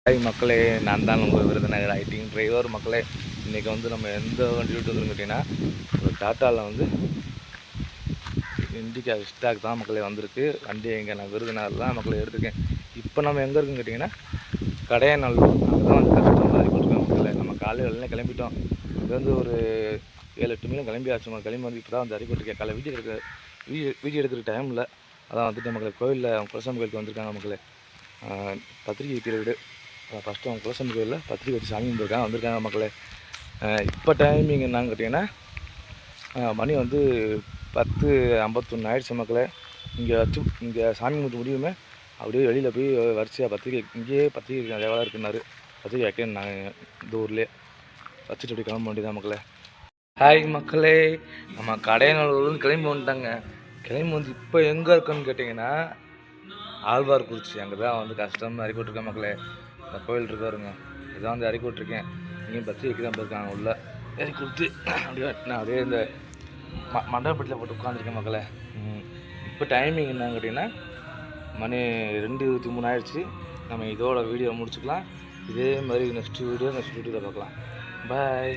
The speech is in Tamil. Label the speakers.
Speaker 1: ஹாய் மக்களே, நான் தான் உங்கள் விருதுநகர் ஐடிங் டிரைவர் மக்களே. இன்றைக்கி வந்து நம்ம எந்த வண்டி விட்டுருக்குன்னு கேட்டிங்கன்னா, ஒரு டாட்டாவில் வந்து இண்டிகா விஸ்டாக் தான் மக்களே வந்திருக்கு. வண்டி எங்கே நான் விருதுநகர் தான் மக்களே எடுத்துருக்கேன். இப்போ நம்ம எங்கே இருக்குன்னு கேட்டிங்கன்னா, கடையநல்லூர். அங்கே தான் வந்து கஷ்டம் மாதிரி போட்டுருக்கோம் மக்களே. நம்ம காலையில் எல்லாம் கிளம்பிட்டோம். அங்கேருந்து ஒரு 7-8 மணி கிளம்பி ஆச்சு. கிளம்பி வந்து இப்போ தான் வந்து அறிவிட்டுருக்கேன். காலை வீடியோ எடுக்கிற டைமில் அதான் வந்துட்டு மக்களே. கோயிலில் குலசாமி கோயிலுக்கு வந்திருக்காங்க மக்களே. பத்திரிகை பீரியடு. ஃபஸ்ட்டு அவங்க குலசாமி கோயிலில் பத்திரிக்கை வச்சு சாமி கும்பிட்டுருக்காங்க வந்திருக்காங்க மக்களே. இப்போ டைமிங் என்னன்னு கேட்டிங்கன்னா, மணி வந்து 10:51 ஆயிடுச்சு மக்களே. இங்கே சாமி கும்பிட்டு முடியுமே அப்படியே வெளியில் போய் வரிசையாக பத்திரிக்கை இங்கேயே பத்திரிக்கை நிறையா வேலை இருக்குன்னாரு. பத்திரிக்கை வைக்கணும் நாங்கள் இந்த ஊர்லேயே வச்சுட்டு அப்படி கிளம்ப வேண்டியதான் மக்களே. ஹாய் மக்களே, நம்ம கடையநல்லூர்லேருந்து கிளம்பி வந்துட்டாங்க. கிளம்பி வந்து இப்போ எங்கே இருக்குன்னு கேட்டிங்கன்னா, ஆழ்வார்குறிச்சி. அங்கே தான் வந்து கஷ்டம் இறக்கி விட்ருக்கேன் மக்களே. இந்த கோயில் இருக்காருங்க, இதான் வந்து இறக்கி விட்ருக்கேன். இங்கேயும் பத்திரிக்கை தான் போயிருக்காங்க உள்ளே இறக்கி விட்டு அப்படியே நான் அப்படியே இந்த மண்டபத்தில் போட்டு உட்காந்துருக்கேன் மக்களே. இப்போ டைமிங் என்னன்னு கேட்டிங்கன்னா, மணி 2:23 ஆயிடுச்சு. நம்ம இதோட வீடியோ முடிச்சுக்கலாம். இதே மாதிரி நெக்ஸ்ட் வீடியோவில் பார்க்கலாம். பாய்.